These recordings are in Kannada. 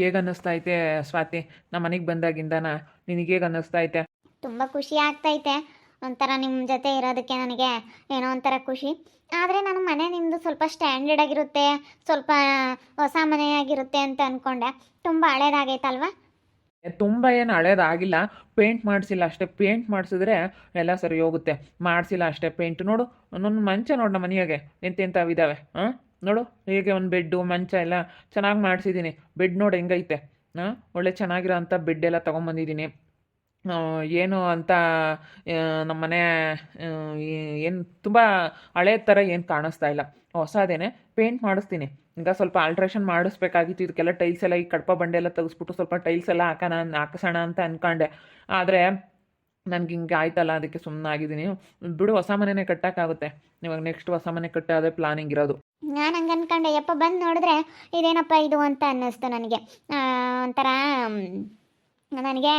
ಹೇಗೆ ಅನ್ನಿಸ್ತೈತೆ ಸ್ವಾತಿ? ನಮ್ಮ ಮನೆಗೆ ಬಂದಾಗಿಂದನ ನಿನಗೆ ಹೇಗೆ ಅನ್ನಿಸ್ತೈತೆ? ತುಂಬ ಖುಷಿ ಆಗ್ತೈತೆ. ಒಂಥರ ನಿಮ್ಮ ಜೊತೆ ಇರೋದಕ್ಕೆ ನನಗೆ ಏನೋ ಒಂಥರ ಖುಷಿ. ಆದರೆ ನಾನು ಮನೆ ನಿಮ್ಮದು ಸ್ವಲ್ಪ ಸ್ಟ್ಯಾಂಡರ್ಡ್ ಆಗಿರುತ್ತೆ, ಸ್ವಲ್ಪ ಹೊಸ ಮನೆಯಾಗಿರುತ್ತೆ ಅಂತ ಅಂದ್ಕೊಂಡೆ. ತುಂಬ ಹಳೇದಾಗೈತಲ್ವಾ? ತುಂಬ ಏನು ಹಳೇದಾಗಿಲ್ಲ, ಪೇಂಟ್ ಮಾಡಿಸಿಲ್ಲ ಅಷ್ಟೇ. ಪೇಂಟ್ ಮಾಡಿಸಿದ್ರೆ ಎಲ್ಲ ಸರಿ ಹೋಗುತ್ತೆ. ಮಾಡಿಸಿಲ್ಲ ಅಷ್ಟೇ ಪೇಂಟ್. ನೋಡು ನನ್ನ ಮಂಚ ನೋಡು, ನಮ್ಮ ಮನೆಯಾಗೆ ಎಂತೆಂಥವಿದ್ದಾವೆ. ಹಾಂ ನೋಡು, ಹೇಗೆ ಒಂದು ಬೆಡ್ಡು ಮಂಚ ಎಲ್ಲ ಚೆನ್ನಾಗಿ ಮಾಡಿಸಿದ್ದೀನಿ. ಬೆಡ್ ನೋಡು ಹೆಂಗೈತೆ. ಹಾಂ ಒಳ್ಳೆ ಚೆನ್ನಾಗಿರೋ ಅಂಥ ಬೆಡ್ ಎಲ್ಲ ತೊಗೊಂಬಂದಿದ್ದೀನಿ. ಏನು ಅಂತ ನಮ್ಮನೆ ಏನು ತುಂಬ ಹಳೇ ಥರ ಏನು ಕಾಣಿಸ್ತಾ ಇಲ್ಲ, ಹೊಸದೇನೆ. ಪೇಂಟ್ ಮಾಡಿಸ್ತೀನಿ. ಈಗ ಸ್ವಲ್ಪ ಆಲ್ಟ್ರೇಷನ್ ಮಾಡಿಸ್ಬೇಕಾಗಿತ್ತು. ಇದಕ್ಕೆಲ್ಲ ಟೈಲ್ಸ್ ಎಲ್ಲ ಈ ಕಡಪ ಬಂಡೆ ಎಲ್ಲ ತೆಗೆಸ್ಬಿಟ್ಟು ಸ್ವಲ್ಪ ಟೈಲ್ಸ್ ಎಲ್ಲ ಹಾಕಿಸೋಣ ಅಂತ ಅಂದ್ಕೊಂಡೆ. ಆದರೆ ನನಗೆ ಹಿಂಗೆ ಆಯ್ತಲ್ಲ, ಅದಕ್ಕೆ ಸುಮ್ಮನಾಗಿದ್ದೀನಿ. ಬಿಡು, ಹೊಸ ಮನೆಯೇ ಕಟ್ಟೋಕ್ಕಾಗುತ್ತೆ. ಇವಾಗ ನೆಕ್ಸ್ಟ್ ಹೊಸ ಮನೆ ಕಟ್ಟೋದೇ ಪ್ಲಾನಿಂಗ್ ಇರೋದು. ನಾನು ಹಂಗೆ ಅಂದ್ಕೊಂಡೆ. ಯಪ್ಪ ಬಂದು ನೋಡಿದ್ರೆ ಇದೇನಪ್ಪ ಇದು ಅಂತ ಅನ್ನಿಸ್ತು ನನಗೆ. ಒಂಥರ ನನಗೆ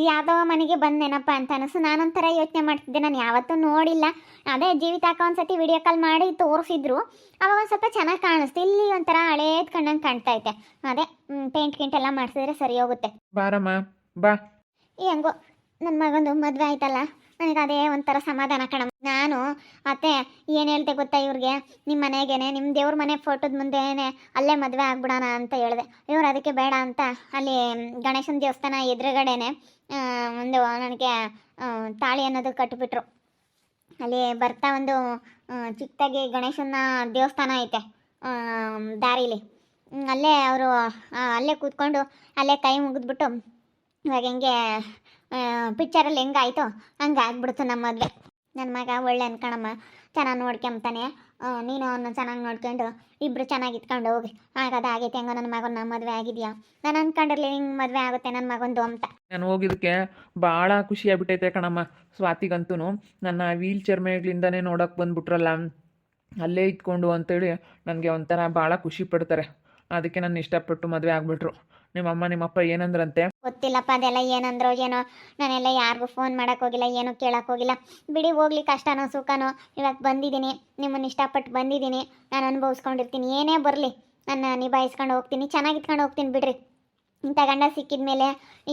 ಯಾವುದೋ ಮನೆಗೆ ಬಂದೇನಪ್ಪ ಅಂತ ಅನ್ನಿಸ್ತು. ನಾನೊಂಥರ ಯೋಚನೆ ಮಾಡ್ತಿದ್ದೆ, ನಾನು ಯಾವತ್ತೂ ನೋಡಿಲ್ಲ. ಅದೇ ಜೀವಿತಾಕ ಒಂದು ಸತಿ ವಿಡಿಯೋ ಕಾಲ್ ಮಾಡಿ ತೋರಿಸಿದ್ರು, ಅವಾಗ ಒಂದು ಸ್ವಲ್ಪ ಚೆನ್ನಾಗಿ ಕಾಣಿಸ್ತು. ಇಲ್ಲಿ ಒಂಥರ ಹಳೇದು ಕಣ್ಣಂಗೆ ಕಾಣ್ತೈತೆ. ಅದೇ ಪೇಂಟ್ ಗಿಂಟ್ ಎಲ್ಲ ಮಾಡಿಸಿದ್ರೆ ಸರಿ ಹೋಗುತ್ತೆ. ಬಾರಮ್ಮ ಬಾ. ಹೆಂಗೋ ನನ್ನ ಮಗಂದು ಮದುವೆ ಆಯ್ತಲ್ಲ, ನನಗೆ ಅದೇ ಒಂಥರ ಸಮಾಧಾನ ಕಣಮ್ಮ. ನಾನು ಅತ್ತೆ ಏನು ಹೇಳ್ದೆ ಗೊತ್ತಾ ಇವ್ರಿಗೆ, ನಿಮ್ಮ ಮನೆಗೇನೆ ನಿಮ್ಮ ದೇವ್ರ ಮನೆ ಫೋಟೋದ ಮುಂದೆನೇ ಅಲ್ಲೇ ಮದುವೆ ಆಗ್ಬಿಡೋಣ ಅಂತ ಹೇಳಿದೆ. ಇವ್ರು ಅದಕ್ಕೆ ಬೇಡ ಅಂತ ಅಲ್ಲಿ ಗಣೇಶನ ದೇವಸ್ಥಾನ ಎದುರುಗಡೆನೆ ಒಂದು ನನಗೆ ತಾಳಿ ಅನ್ನೋದು ಕಟ್ಟಿಬಿಟ್ರು. ಅಲ್ಲಿ ಬರ್ತಾ ಒಂದು ಚಿಕ್ಕದಾಗಿ ಗಣೇಶನ ದೇವಸ್ಥಾನ ಐತೆ ದಾರಿಲಿ. ಅಲ್ಲೇ ಅವರು ಅಲ್ಲೇ ಕೂತ್ಕೊಂಡು ಅಲ್ಲೇ ಕೈ ಮುಗಿದ್ಬಿಟ್ಟು, ಇವಾಗ ಹೆಂಗೆ ಪಿಕ್ಚರಲ್ಲಿ ಹೆಂಗಾಯ್ತು ಹಂಗೆ ಆಗ್ಬಿಡ್ತು ನಮ್ಮ ಮದುವೆ. ನನ್ನ ಮಗ ಒಳ್ಳೆ ಅನ್ಕಣಮ್ಮ, ಚೆನ್ನಾಗಿ ನೋಡ್ಕೊಂತಾನೆ. ನೀನು ಅವನ್ನ ಚೆನ್ನಾಗಿ ನೋಡ್ಕೊಂಡು ಇಬ್ಬರು ಚೆನ್ನಾಗಿ ಇಟ್ಕೊಂಡು ಹೋಗಿ. ಆಗದ ಆಗೈತೆ, ಹೆಂಗೋ ನನ್ನ ಮಗನ ಮದುವೆ ಆಗಿದೆಯಾ. ನಾನು ಅಂದ್ಕೊಂಡಿರ್ಲಿ ಹಿಂಗೆ ಮದುವೆ ಆಗುತ್ತೆ ನನ್ನ ಮಗಂದು ಅಂತ. ನಾನು ಹೋಗಿದ್ದಕ್ಕೆ ಭಾಳ ಖುಷಿಯಾಗ್ಬಿಟ್ಟೈತೆ ಕಣಮ್ಮ. ಸ್ವಾತಿಗಂತೂ ನನ್ನ ವೀಲ್ ಚೇರ್ ಮೇಲಿಂದನೇ ನೋಡೋಕೆ ಬಂದುಬಿಟ್ರಲ್ಲ, ಅಲ್ಲೇ ಇಟ್ಕೊಂಡು ಅಂತೇಳಿ ನನಗೆ ಒಂಥರ ಭಾಳ ಖುಷಿ ಪಡ್ತಾರೆ. ಅದಕ್ಕೆ ನಾನು ಇಷ್ಟಪಟ್ಟು ಮದುವೆ ಆಗಿಬಿಟ್ರು. ನಿಮ್ಮಮ್ಮ ನಿಮ್ಮಪ್ಪ ಏನಂದ್ರಂತೆ? ಗೊತ್ತಿಲ್ಲಪ್ಪ ಅದೆಲ್ಲ ಏನಂದ್ರೋ ಏನೋ. ನಾನೆಲ್ಲ ಯಾರಿಗೂ ಫೋನ್ ಮಾಡೋಕ್ಕೋಗಿಲ್ಲ, ಏನೂ ಕೇಳೋಕ್ಕೋಗಿಲ್ಲ. ಬಿಡಿ ಹೋಗ್ಲಿ, ಕಷ್ಟನೋ ಸುಖನೋ ಇವತ್ತು ಬಂದಿದ್ದೀನಿ, ನಿಮ್ಮನ್ನು ಇಷ್ಟಪಟ್ಟು ಬಂದಿದ್ದೀನಿ. ನಾನು ಅನುಭವಿಸ್ಕೊಂಡಿರ್ತೀನಿ, ಏನೇ ಬರಲಿ ನನ್ನ ನಿಭಾಯಿಸ್ಕೊಂಡು ಹೋಗ್ತೀನಿ, ಚೆನ್ನಾಗಿ ಇಟ್ಕೊಂಡು ಹೋಗ್ತೀನಿ. ಬಿಡ್ರಿ, ಇಂಥ ಗಂಡ ಸಿಕ್ಕಿದ ಮೇಲೆ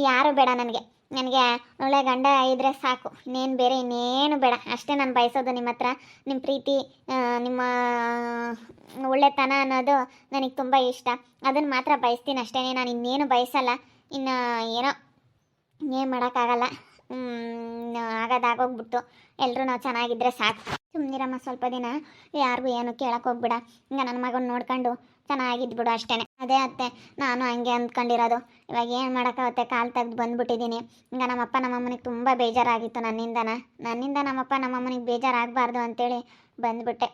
ಯಾರು ಬೇಡ ನನಗೆ. ನನಗೆ ಒಳ್ಳೆ ಗಂಡ ಇದ್ದರೆ ಸಾಕು, ಇನ್ನೇನು ಬೇರೆ ಇನ್ನೇನು ಬೇಡ. ಅಷ್ಟೇ ನಾನು ಬಯಸೋದು ನಿಮ್ಮ ಹತ್ರ. ನಿಮ್ಮ ಪ್ರೀತಿ, ನಿಮ್ಮ ಒಳ್ಳೆತನ ಅನ್ನೋದು ನನಗೆ ತುಂಬ ಇಷ್ಟ. ಅದನ್ನು ಮಾತ್ರ ಬಯಸ್ತೀನಿ ಅಷ್ಟೇ, ನಾನು ಇನ್ನೇನು ಬಯಸಲ್ಲ. ಇನ್ನು ಏನೋ ಇನ್ನೇನು ಮಾಡೋಕ್ಕಾಗಲ್ಲ. ಆಗೋದಾಗೋಗ್ಬಿಟ್ಟು ಎಲ್ಲರೂ ನಾವು ಚೆನ್ನಾಗಿದ್ದರೆ ಸಾಕು. ಸುಮ್ಮನಿರಮ್ಮ ಸ್ವಲ್ಪ ದಿನ, ಯಾರಿಗೂ ಏನು ಕೇಳಕ್ಕೆ ಹೋಗ್ಬಿಡ. ಹಿಂಗೆ ನನ್ನ ಮಗನ ನೋಡ್ಕೊಂಡು ಚೆನ್ನಾಗಿದ್ಬಿಡು ಅಷ್ಟೇ. ಅದೇ ಅತ್ತೆ ನಾನು ಹಂಗೆ ಅಂದ್ಕೊಂಡಿರೋದು. ಇವಾಗ ಏನು ಮಾಡೋಕ್ಕಾಗುತ್ತೆ, ಕಾಲು ತೆಗೆದು ಬಂದುಬಿಟ್ಟಿದ್ದೀನಿ. ಹಿಂಗೆ ನಮ್ಮಪ್ಪ ನಮ್ಮಮ್ಮನಿಗೆ ತುಂಬ ಬೇಜಾರಾಗಿತ್ತು ನನ್ನಿಂದ ನಮ್ಮಪ್ಪ ನಮ್ಮಮ್ಮನಿಗೆ ಬೇಜಾರಾಗಬಾರ್ದು ಅಂತೇಳಿ ಬಂದುಬಿಟ್ಟೆ.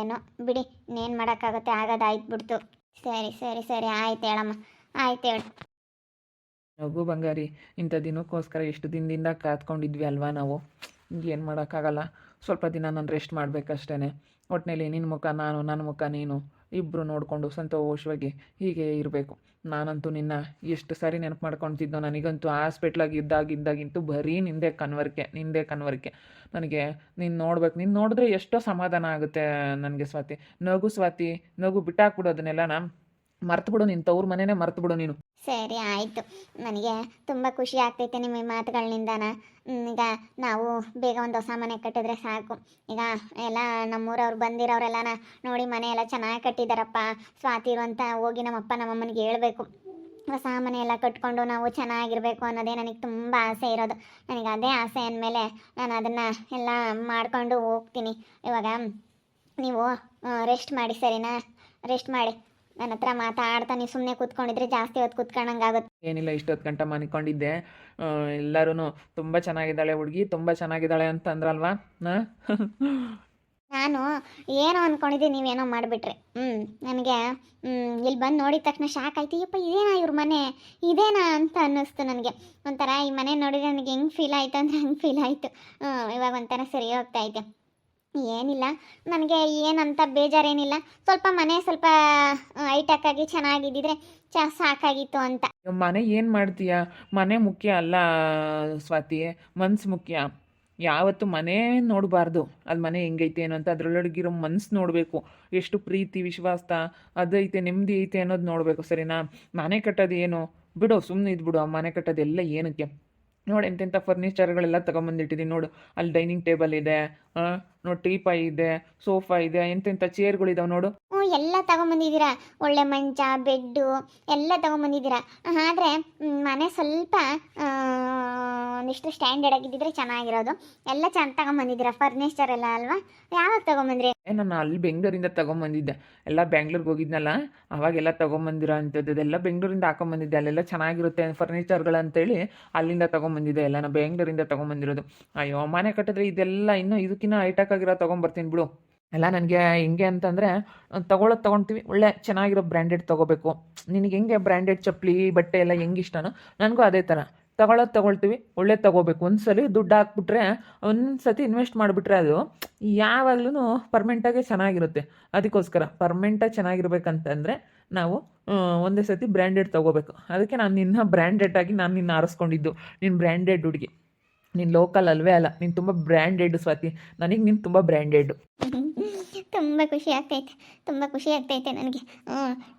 ಏನೋ ಬಿಡಿ, ಇನ್ನೇನು ಮಾಡೋಕ್ಕಾಗುತ್ತೆ, ಆಗೋದಾಯ್ತು ಬಿಡ್ತು. ಸರಿ ಸರಿ ಸರಿ ಆಯ್ತು ಹೇಳಮ್ಮ, ಆಯ್ತು ಹೇಳು. ನಗು ಬಂಗಾರಿ, ಇಂಥ ದಿನಕ್ಕೋಸ್ಕರ ಎಷ್ಟು ದಿನದಿಂದ ಕಾತ್ಕೊಂಡಿದ್ವಿ ಅಲ್ವಾ ನಾವು. ಏನು ಮಾಡೋಕ್ಕಾಗಲ್ಲ, ಸ್ವಲ್ಪ ದಿನ ನಾನು ರೆಸ್ಟ್ ಮಾಡಬೇಕಷ್ಟೇ. ಒಟ್ಟಿನಲ್ಲಿ ನಿನ್ನ ಮುಖ ನಾನು, ನನ್ನ ಮುಖ ನೀನು, ಇಬ್ಬರು ನೋಡಿಕೊಂಡು ಸಂತೋಷವಾಗಿ ಹೀಗೆ ಇರಬೇಕು. ನಾನಂತೂ ನಿನ್ನ ಎಷ್ಟು ಸಾರಿ ನೆನಪು ಮಾಡ್ಕೊತಿದ್ದೋ. ನನಗಂತೂ ಹಾಸ್ಪಿಟ್ಲಾಗಿ ಇದ್ದಾಗಿಂತೂ ಬರೀ ನಿಂದೇ ಕನ್ವರ್ಕೆ. ನನಗೆ ನೀನು ನೋಡ್ಬೇಕು, ನೀನು ನೋಡಿದ್ರೆ ಎಷ್ಟೋ ಸಮಾಧಾನ ಆಗುತ್ತೆ ನನಗೆ ಸ್ವಾತಿ. ನಗು ಬಿಟ್ಟಾಕ್ಬಿಡು ಅದನ್ನೆಲ್ಲ. ಮರ್ತು ಬಿಡು, ನಿನ್ನ ತವ್ರ ಮನೆಯೇ ಮರ್ತು ಬಿಡು ನೀನು. ಸರಿ ಆಯಿತು. ನನಗೆ ತುಂಬ ಖುಷಿ ಆಗ್ತೈತೆ ನಿಮ್ಮ ಮಾತುಗಳಿಂದಾನ. ಈಗ ನಾವು ಬೇಗ ಒಂದು ಹೊಸ ಮನೆ ಕಟ್ಟಿದ್ರೆ ಸಾಕು. ಈಗ ಎಲ್ಲ ನಮ್ಮೂರವ್ರು ಬಂದಿರೋರೆಲ್ಲನ ನೋಡಿ ಮನೆ ಎಲ್ಲ ಚೆನ್ನಾಗಿ ಕಟ್ಟಿದ್ದಾರಪ್ಪ ಸ್ವಾತಿರು ಅಂತ ಹೋಗಿ ನಮ್ಮಪ್ಪ ನಮ್ಮಮ್ಮನಿಗೆ ಹೇಳ್ಬೇಕು. ಹೊಸ ಮನೆ ಎಲ್ಲ ಕಟ್ಕೊಂಡು ನಾವು ಚೆನ್ನಾಗಿರಬೇಕು ಅನ್ನೋದೇ ನನಗೆ ತುಂಬ ಆಸೆ ಇರೋದು. ನನಗೆ ಅದೇ ಆಸೆ ಅಂದಮೇಲೆ ನಾನು ಅದನ್ನು ಎಲ್ಲ ಮಾಡಿಕೊಂಡು ಹೋಗ್ತೀನಿ. ಇವಾಗ ನೀವು ರೆಸ್ಟ್ ಮಾಡಿ, ಸರಿನಾ? ರೆಸ್ಟ್ ಮಾಡಿ. ನನ್ನ ಹತ್ರ ಮಾತಾಡ್ತಾ ನೀವು ಸುಮ್ಮನೆ ಕೂತ್ಕೊಂಡಿದ್ರೆ ಜಾಸ್ತಿ ಹೊತ್ತು ಕೂತ್ಕೊಂಡಂಗಾಗುತ್ತೆ. ಏನಿಲ್ಲ, ಇಷ್ಟೊತ್ತು ಗಂಟ ಮನ್ಕೊಂಡಿದ್ದೆ. ಎಲ್ಲರೂ ತುಂಬ ಚೆನ್ನಾಗಿದ್ದಾಳೆ ಹುಡುಗಿ, ತುಂಬ ಚೆನ್ನಾಗಿದ್ದಾಳೆ ಅಂತ ಅಂದ್ರಲ್ವಾ. ನಾನು ಏನೋ ಅಂದ್ಕೊಂಡಿದ್ದೀನಿ, ನೀವೇನೋ ಮಾಡಿಬಿಟ್ರಿ. ನನಗೆ ಇಲ್ಲಿ ಬಂದು ನೋಡಿದ ತಕ್ಷಣ ಶಾಕ್ ಆಯ್ತು. ಯಪ್ಪ ಇದೇನಾ ಇವ್ರ ಮನೆ, ಇದೇನಾ ಅಂತ ಅನ್ನಿಸ್ತು ನನಗೆ. ಒಂಥರ ಈ ಮನೆ ನೋಡಿದ್ರೆ ನನಗೆ ಹೆಂಗೆ ಫೀಲ್ ಆಯಿತು ಅಂದರೆ ಹಂಗೆ ಫೀಲ್ ಆಯಿತು. ಇವಾಗ ಒಂಥರ ಸರಿ ಹೋಗ್ತಾ ಐತೆ. ಏನಿಲ್ಲ, ನನಗೆ ಏನಂತ ಬೇಜಾರೇನಿಲ್ಲ. ಸ್ವಲ್ಪ ಮನೆ ಸ್ವಲ್ಪ ಹೈಟೆಕ್ಕಾಗಿ ಚೆನ್ನಾಗಿದ್ದಿದ್ರೆ ಸಾಕಾಗಿತ್ತು ಅಂತ. ಮನೆ ಏನು ಮಾಡ್ತೀಯ? ಮನೆ ಮುಖ್ಯ ಅಲ್ಲ ಸ್ವಾತಿ, ಮನ್ಸು ಮುಖ್ಯ. ಯಾವತ್ತು ಮನೆ ನೋಡಬಾರ್ದು, ಅದು ಮನೆ ಹೆಂಗೈತೆ ಏನೋ ಅಂತ ಅದರೊಳಗಿರೋ ಮನ್ಸು ನೋಡಬೇಕು, ಎಷ್ಟು ಪ್ರೀತಿ ವಿಶ್ವಾಸ ಅದೈತೆ ನೆಮ್ಮದಿ ಐತೆ ಅನ್ನೋದು ನೋಡಬೇಕು ಸರಿನಾ. ಮನೆ ಕಟ್ಟೋದು ಏನು ಬಿಡು, ಸುಮ್ಮನೆ ಇದ್ಬಿಡು. ಆ ಮನೆ ಕಟ್ಟೋದೆಲ್ಲ ಏನಕ್ಕೆ ನೋಡಿ, ಎಂತೆಂಥ ಫರ್ನಿಚರ್ಗಳೆಲ್ಲ ತೊಗೊಂಬಂದಿಟ್ಟಿದ್ದೀನಿ ನೋಡು. ಅಲ್ಲಿ ಡೈನಿಂಗ್ ಟೇಬಲ್ ಇದೆ, ನೋಡಿ ಟೀಪಾಯ್ ಇದೆ, ಸೋಫಾ ಇದೆ, ಎಂತೆಂಥ ಚೇರ್ಗಳಿದಾವೆ ನೋಡು. ಹ್ಞೂ ಎಲ್ಲ ತಗೊಂಬಂದಿದ್ದೀರಾ, ಒಳ್ಳೆ ಮಂಚ ಬೆಡ್ಡು ಎಲ್ಲ ತಗೊಂಬಂದಿದ್ದೀರಾ. ಆದರೆ ಮನೆ ಸ್ವಲ್ಪ ಒಂದಿಷ್ಟು ಸ್ಟ್ಯಾಂಡರ್ಡ್ ಆಗಿದ್ದಿದ್ರೆ ಚೆನ್ನಾಗಿರೋದು. ಎಲ್ಲ ಚೆಂದ ತಗೊಂಬಂದಿದ್ದೀರಾ ಫರ್ನಿಚರ್ ಎಲ್ಲ ಅಲ್ವಾ. ಯಾವಾಗ ತಗೊಂಬಂದ್ರಿ? ನಾನು ಅಲ್ಲಿ ಬೆಂಗಳೂರಿಂದ ತೊಗೊಂಬಂದಿದ್ದೆ, ಎಲ್ಲ ಬ್ಯಾಂಗ್ಳೂರ್ಗೆ ಹೋಗಿದ್ನಲ್ಲ ಅವಾಗೆಲ್ಲ ತೊಗೊಂಬಂದಿರೋ ಅಂಥದ್ದೆಲ್ಲ ಬೆಂಗಳೂರಿಂದ ಹಾಕೊಂಬಂದಿದ್ದೆ. ಅಲ್ಲೆಲ್ಲ ಚೆನ್ನಾಗಿರುತ್ತೆ ಫರ್ನಿಚರ್ಗಳಂತೇಳಿ ಅಲ್ಲಿಂದ ತೊಗೊಂಬಂದಿದ್ದೆ, ಎಲ್ಲ ನಾನು ಬೆಂಗಳೂರಿಂದ ತೊಗೊಂಬಂದಿರೋದು. ಅಯ್ಯೋ ಮನೆ ಕಟ್ಟಿದ್ರೆ ಇದೆಲ್ಲ ಇನ್ನೂ ಇದಕ್ಕಿಂತ ಹೈಟೆಕ್ ಆಗಿರೋ ತೊಗೊಂಬರ್ತೀನಿ ಬಿಡು. ಎಲ್ಲ ನನಗೆ ಹೆಂಗೆ ಅಂತಂದರೆ, ತೊಗೊಳ್ತೀವಿ ಒಳ್ಳೆ ಚೆನ್ನಾಗಿರೋ ಬ್ರ್ಯಾಂಡೆಡ್ ತೊಗೋಬೇಕು. ನಿನಗೆ ಹೆಂಗೆ ಬ್ರ್ಯಾಂಡೆಡ್ ಚಪ್ಪಲಿ ಬಟ್ಟೆ ಎಲ್ಲ ಹೆಂಗೆ ಇಷ್ಟನೋ ನನಗೂ ಅದೇ ಥರ ತೊಗೊಳ್ತೀವಿ, ಒಳ್ಳೆ ತೊಗೋಬೇಕು. ಒಂದು ಸಲ ದುಡ್ಡು ಹಾಕ್ಬಿಟ್ರೆ, ಒಂದು ಸತಿ ಇನ್ವೆಸ್ಟ್ ಮಾಡಿಬಿಟ್ರೆ ಅದು ಯಾವಾಗ್ಲೂ ಪರ್ಮೆಂಟಾಗೆ ಚೆನ್ನಾಗಿರುತ್ತೆ. ಅದಕ್ಕೋಸ್ಕರ ಪರ್ಮೆಂಟಾಗಿ ಚೆನ್ನಾಗಿರ್ಬೇಕಂತಂದರೆ ನಾವು ಒಂದೇ ಸತಿ ಬ್ರ್ಯಾಂಡೆಡ್ ತೊಗೋಬೇಕು. ಅದಕ್ಕೆ ನಾನು ನಿನ್ನ ಆರಿಸ್ಕೊಂಡಿದ್ದು. ನೀನು ಬ್ರ್ಯಾಂಡೆಡ್ ಹುಡುಗಿ, ನೀನು ಲೋಕಲ್ ಅಲ್ವೇ ಅಲ್ಲ, ನೀನು ತುಂಬ ಬ್ರ್ಯಾಂಡೆಡ್ ಸ್ವಾತಿ. ನನಗೆ ನೀನು ತುಂಬ ಬ್ರ್ಯಾಂಡೆಡ್. ತುಂಬ ಖುಷಿ ಆಗ್ತೈತೆ ನನಗೆ.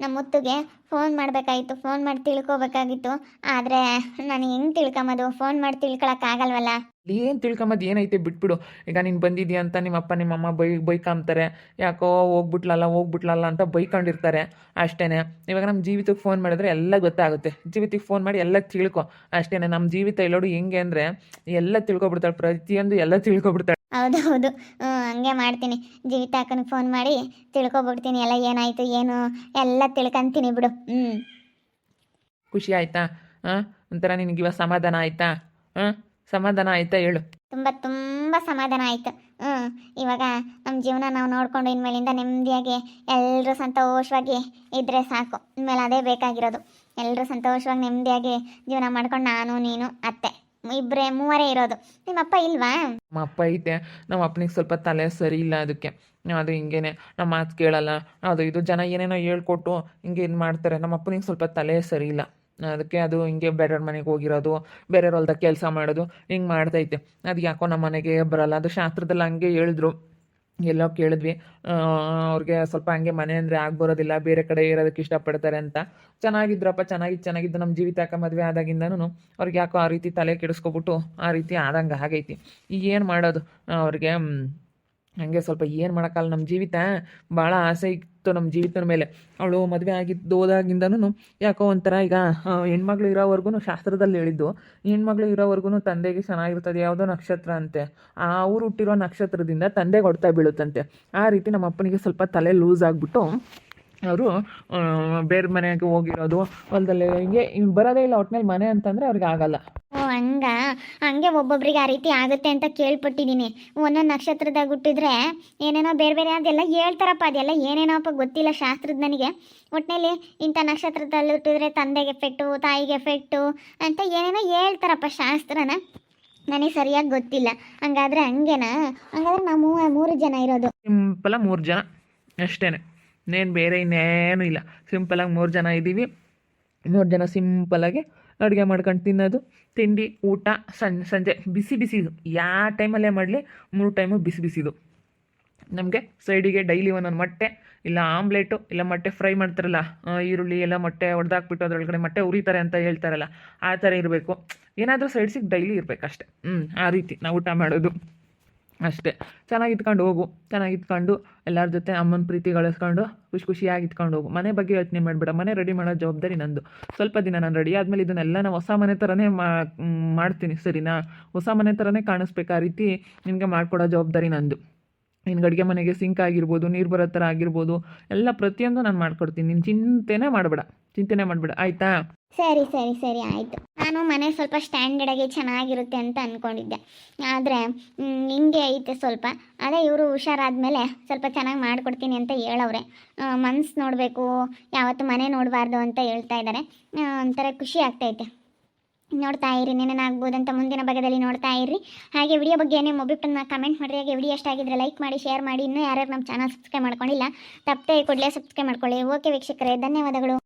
ನಮ್ಮ ಮುತ್ತುಗೆ ಫೋನ್ ಮಾಡಬೇಕಾಗಿತ್ತು, ಫೋನ್ ಮಾಡಿ ತಿಳ್ಕೊಬೇಕಾಗಿತ್ತು. ಆದರೆ ನಾನು ಹೆಂಗೆ ತಿಳ್ಕೊಂಬೋದು? ಫೋನ್ ಮಾಡಿ ತಿಳ್ಕೊಳಕ್ಕಾಗಲ್ವಲ್ಲ. ಏನು ತಿಳ್ಕೊಂಬದು ಏನೈತೆ ಬಿಟ್ಬಿಡು. ಈಗ ನೀನು ಬಂದಿದ್ದೀಯ ಅಂತ ನಿಮ್ಮಪ್ಪ ನಿಮ್ಮಮ್ಮ ಬೈಕಾಂತಾರೆ, ಯಾಕೋ ಹೋಗ್ಬಿಟ್ಲಲ್ಲ ಅಂತ ಬೈಕೊಂಡಿರ್ತಾರೆ ಅಷ್ಟೇ. ಇವಾಗ ನಮ್ಮ ಜೀವಿತಕ್ಕೆ ಫೋನ್ ಮಾಡಿದ್ರೆ ಎಲ್ಲ ಗೊತ್ತಾಗುತ್ತೆ. ಜೀವಿತಕ್ಕೆ ಫೋನ್ ಮಾಡಿ ಎಲ್ಲ ತಿಳ್ಕೊ ಅಷ್ಟೇ. ನಮ್ಮ ಜೀವಿತ ಎಲ್ಲೋಡು ಹೆಂಗೆ ಅಂದರೆ ಎಲ್ಲ ತಿಳ್ಕೊಬಿಡ್ತಾಳೆ, ಪ್ರತಿಯೊಂದು ಎಲ್ಲ ತಿಳ್ಕೊಬಿಡ್ತಾಳೆ. ಹೌದು ಹಂಗೆ ಮಾಡ್ತೀನಿ. ಜೀವಿತ ಅಕ್ಕನಿಗೆ ಫೋನ್ ಮಾಡಿ ತಿಳ್ಕೊಬಿಡ್ತೀನಿ, ಎಲ್ಲ ಏನಾಯಿತು ಏನು ಎಲ್ಲ ತಿಳ್ಕೊಂತೀನಿ ಬಿಡು. ಖುಷಿ ಆಯಿತಾ? ಒಂಥರ ನಿನಗೆ ಇವಾಗ ಸಮಾಧಾನ ಆಯಿತಾ? ಸಮಾಧಾನ ಆಯಿತಾ ಹೇಳು? ತುಂಬ ಸಮಾಧಾನ ಆಯಿತು. ಇವಾಗ ನಮ್ಮ ಜೀವನ ನಾವು ನೋಡಿಕೊಂಡು ಇನ್ಮೇಲಿಂದ ನೆಮ್ಮದಿಯಾಗಿ ಎಲ್ಲರೂ ಸಂತೋಷವಾಗಿ ಇದ್ದರೆ ಸಾಕು. ಇನ್ಮೇಲೆ ಅದೇ ಬೇಕಾಗಿರೋದು. ಎಲ್ಲರೂ ಸಂತೋಷವಾಗಿ ನೆಮ್ಮದಿಯಾಗಿ ಜೀವನ ಮಾಡ್ಕೊಂಡು ನಾನು ನೀನು ಅತ್ತೆ ಮೂವರೇ ಇರೋದು. ನಿಮ್ಮಪ್ಪ ಇಲ್ವಾ? ನಮ್ಮ ಅಪ್ಪ ಐತೆ, ನಮ್ಮ ಅಪ್ಪನಿಗೆ ಸ್ವಲ್ಪ ತಲೆ ಸರಿ ಇಲ್ಲ. ಅದಕ್ಕೆ ಅದು ಹಿಂಗೇನೆ ನಮ್ಮ ಮಾತು ಕೇಳಲ್ಲ. ಅದು ಇದು ಜನ ಏನೇನೋ ಹೇಳ್ಕೊಟ್ಟು ಹಿಂಗೆ ಇದು ಮಾಡ್ತಾರೆ. ನಮ್ಮ ಅಪ್ಪನಿಗೆ ಸ್ವಲ್ಪ ತಲೆ ಸರಿ ಇಲ್ಲ. ಅದಕ್ಕೆ ಅದು ಹಿಂಗೆ ಬೇರೆಯವ್ರ ಮನೆಗೆ ಹೋಗಿರೋದು, ಬೇರೆಯವ್ರ ಹೊಲ್ದಾಗ ಕೆಲಸ ಮಾಡೋದು ಹಿಂಗೆ ಮಾಡ್ತೈತೆ. ಅದು ಯಾಕೋ ನಮ್ಮ ಮನೆಗೆ ಬರಲ್ಲ. ಅದು ಶಾಸ್ತ್ರದಲ್ಲಿ ಹಂಗೆ ಹೇಳಿದ್ರು, ಎಲ್ಲೋ ಕೇಳಿದ್ವಿ. ಅವ್ರಿಗೆ ಸ್ವಲ್ಪ ಹಂಗೆ ಮನೆ ಅಂದರೆ ಆಗ್ಬರೋದಿಲ್ಲ, ಬೇರೆ ಕಡೆ ಇರೋದಕ್ಕೆ ಇಷ್ಟಪಡ್ತಾರೆ ಅಂತ. ಚೆನ್ನಾಗಿದ್ದು ನಮ್ಮ ಜೀವಿತಾಕ ಮದುವೆ ಆದಾಗಿಂದನೂ ಅವ್ರಿಗೆ ಯಾಕೋ ಆ ರೀತಿ ತಲೆ ಕೆಡಿಸ್ಕೊಬಿಟ್ಟು ಆ ರೀತಿ ಆದಂಗೆ ಆಗೈತಿ. ಈಗ ಏನು ಮಾಡೋದು ಅವ್ರಿಗೆ? ಹಾಗೆ ಸ್ವಲ್ಪ ಏನು ಮಾಡೋಕ್ಕಲ್ಲ. ನಮ್ಮ ಜೀವಿತ ಭಾಳ ಆಸೆ ಇತ್ತು ನಮ್ಮ ಜೀವಿತದ ಮೇಲೆ. ಅವಳು ಮದುವೆ ಹೋದಾಗಿಂದನೂ ಯಾಕೋ ಒಂಥರ, ಈಗ ಹೆಣ್ಮಕ್ಳು ಇರೋವರೆಗೂ ಶಾಸ್ತ್ರದಲ್ಲಿ ಹೇಳಿದ್ದು, ಹೆಣ್ಮಕ್ಳು ಇರೋವರೆಗೂ ತಂದೆಗೆ ಚೆನ್ನಾಗಿರ್ತದೆ, ಯಾವುದೋ ನಕ್ಷತ್ರ ಅಂತೆ. ಆ ಅವ್ರು ಹುಟ್ಟಿರೋ ನಕ್ಷತ್ರದಿಂದ ತಂದೆಗೆ ಹೊಡ್ತಾ ಬೀಳುತ್ತಂತೆ. ಆ ರೀತಿ ನಮ್ಮ ಅಪ್ಪನಿಗೆ ಸ್ವಲ್ಪ ತಲೆ ಲೂಸ್ ಆಗಿಬಿಟ್ಟು ಅವರು ಬೇರೆ ಮನೆಗೆ ಹೋಗಿರೋದು, ಹೊಲದಲ್ಲಿ ಹಿಂಗೆ ಬರೋದೇ ಇಲ್ಲ. ಒಟ್ಟಿನಲ್ಲಿ ಮನೆ ಅಂತಂದರೆ ಅವ್ರಿಗೆ ಆಗಲ್ಲ. ಹಂಗೆ ಒಬ್ಬೊಬ್ರಿಗೆ ಆ ರೀತಿ ಆಗುತ್ತೆ ಅಂತ ಕೇಳ್ಪಟ್ಟಿದ್ದೀನಿ. ಒಂದೊಂದು ನಕ್ಷತ್ರದಾಗ ಹುಟ್ಟಿದ್ರೆ ಏನೇನೋ ಬೇರೆ ಅದೆಲ್ಲ ಹೇಳ್ತಾರಪ್ಪ. ಅದೆಲ್ಲ ಏನೇನೋಪ್ಪ ಗೊತ್ತಿಲ್ಲ ಶಾಸ್ತ್ರದ ನನಗೆ. ಒಟ್ಟಿನಲ್ಲಿ ಇಂಥ ನಕ್ಷತ್ರದಲ್ಲಿ ಹುಟ್ಟಿದ್ರೆ ತಂದೆಗೆ ಎಫೆಕ್ಟು, ತಾಯಿಗೆ ಎಫೆಕ್ಟು ಅಂತ ಏನೇನೋ ಹೇಳ್ತಾರಪ್ಪ ಶಾಸ್ತ್ರನ. ನನಗೆ ಸರಿಯಾಗಿ ಗೊತ್ತಿಲ್ಲ. ಹಂಗಾದ್ರೆ ನಾವು 3 ಜನ ಇರೋದು. ಸಿಂಪಲಾಗಿ 3 ಜನ ಅಷ್ಟೇ, ಬೇರೆ ಇನ್ನೇನು ಇಲ್ಲ. ಸಿಂಪಲಾಗಿ 3 ಜನ ಇದ್ದೀವಿ. 3 ಜನ ಸಿಂಪಲಾಗಿ ಅಡುಗೆ ಮಾಡ್ಕೊಂಡು ತಿನ್ನೋದು, ತಿಂಡಿ ಊಟ ಸಂಜೆ ಬಿಸಿದು. ಯಾವ ಟೈಮಲ್ಲೇ ಮಾಡಲಿ 3 ಟೈಮು ಬಿಸಿದು. ನಮಗೆ ಸೈಡಿಗೆ ಡೈಲಿ ಒಂದೊಂದು ಮೊಟ್ಟೆ, ಇಲ್ಲ ಆಮ್ಲೆಟು, ಇಲ್ಲ ಮೊಟ್ಟೆ ಫ್ರೈ ಮಾಡ್ತಾರಲ್ಲ, ಈರುಳ್ಳಿ ಎಲ್ಲ ಮೊಟ್ಟೆ ಹೊಡೆದಾಕ್ಬಿಟ್ಟು ಅದರೊಳಗಡೆ ಮೊಟ್ಟೆ ಉರಿತಾರೆ ಅಂತ ಹೇಳ್ತಾರಲ್ಲ, ಆ ಥರ ಇರಬೇಕು. ಏನಾದರೂ ಸೈಡ್ಸಿಗೆ ಡೈಲಿ ಇರಬೇಕಷ್ಟೆ. ಆ ರೀತಿ ನಾವು ಊಟ ಮಾಡೋದು ಅಷ್ಟೇ. ಚೆನ್ನಾಗಿತ್ಕೊಂಡು ಎಲ್ಲರ ಜೊತೆ ಅಮ್ಮನ ಪ್ರೀತಿ ಗಳಿಸ್ಕೊಂಡು ಖುಷಿಯಾಗಿ ಇತ್ಕೊಂಡು ಹೋಗು. ಮನೆ ಬಗ್ಗೆ ಯೋಚನೆ ಮಾಡಿಬಿಡ. ಮನೆ ರೆಡಿ ಮಾಡೋ ಜವಾಬ್ದಾರಿ ನಂದು. ಸ್ವಲ್ಪ ದಿನ ನಾನು ರೆಡಿ ಆದಮೇಲೆ ಇದನ್ನೆಲ್ಲ ನಾನು ಹೊಸ ಮನೆ ಥರನೇ ಮಾಡ್ತೀನಿ, ಸರಿನಾ? ಹೊಸ ಮನೆ ಥರನೇ ಕಾಣಿಸ್ಬೇಕು. ಆ ರೀತಿ ನಿನಗೆ ಮಾಡಿಕೊಡೋ ಜವಾಬ್ದಾರಿ ನಂದು. ನಿನ್ಗೆ ಅಡುಗೆ ಮನೆಗೆ ಸಿಂಕ್ ಆಗಿರ್ಬೋದು, ನೀರು ಬರೋ ಥರ ಆಗಿರ್ಬೋದು, ಎಲ್ಲ ಪ್ರತಿಯೊಂದು ನಾನು ಮಾಡ್ಕೊಡ್ತೀನಿ. ನೀನು ಚಿಂತೆನೇ ಮಾಡಬೇಡ, ಆಯಿತಾ? ಸರಿ ಆಯಿತು. ನಾನು ಮನೆ ಸ್ವಲ್ಪ ಸ್ಟ್ಯಾಂಡರ್ಡಾಗಿ ಚೆನ್ನಾಗಿರುತ್ತೆ ಅಂತ ಅಂದ್ಕೊಂಡಿದ್ದೆ. ಆದರೆ ಹಿಂಗೆ ಐತೆ ಸ್ವಲ್ಪ. ಅದೇ ಇವರು ಹುಷಾರಾದ್ಮೇಲೆ ಸ್ವಲ್ಪ ಚೆನ್ನಾಗಿ ಮಾಡಿಕೊಡ್ತೀನಿ ಅಂತ ಹೇಳವ್ರೆ. ಮನ್ಸು ನೋಡಬೇಕು, ಯಾವತ್ತು ಮನೆ ನೋಡಬಾರ್ದು ಅಂತ ಹೇಳ್ತಾ ಇದ್ದಾರೆ. ಒಂಥರ ಖುಷಿ ಆಗ್ತೈತೆ. ನೋಡ್ತಾ ಇರಿ, ನೆನನಾಗ್ಬೋದಂತ ಮುಂದಿನ ಭಾಗದಲ್ಲಿ ನೋಡ್ತಾ ಇರ್ರಿ. ಹಾಗೆ ವಿಡಿಯೋ ಬಗ್ಗೆ ಏನೇ ಮೊಬಿಟನ್ನ ಕಮೆಂಟ್ ಮಾಡಿರಿ. ಹಾಗೆ ವಿಡಿಯೋ ಇಷ್ಟ ಆಗಿದ್ರೆ ಲೈಕ್ ಮಾಡಿ, ಶೇರ್ ಮಾಡಿ. ಇನ್ನೂ ಯಾರ್ಯಾರು ನಮ್ಮ ಚಾನಲ್ ಸಬ್ಸ್ಕ್ರೈಬ್ ಮಾಡ್ಕೊಂಡಿಲ್ಲ ತಪ್ಪದೆ ಕೂಡಲೇ ಸಬ್ಸ್ಕ್ರೈಬ್ ಮಾಡ್ಕೊಳ್ಳಿ. ಓಕೆ ವೀಕ್ಷಕರೇ, ಧನ್ಯವಾದಗಳು.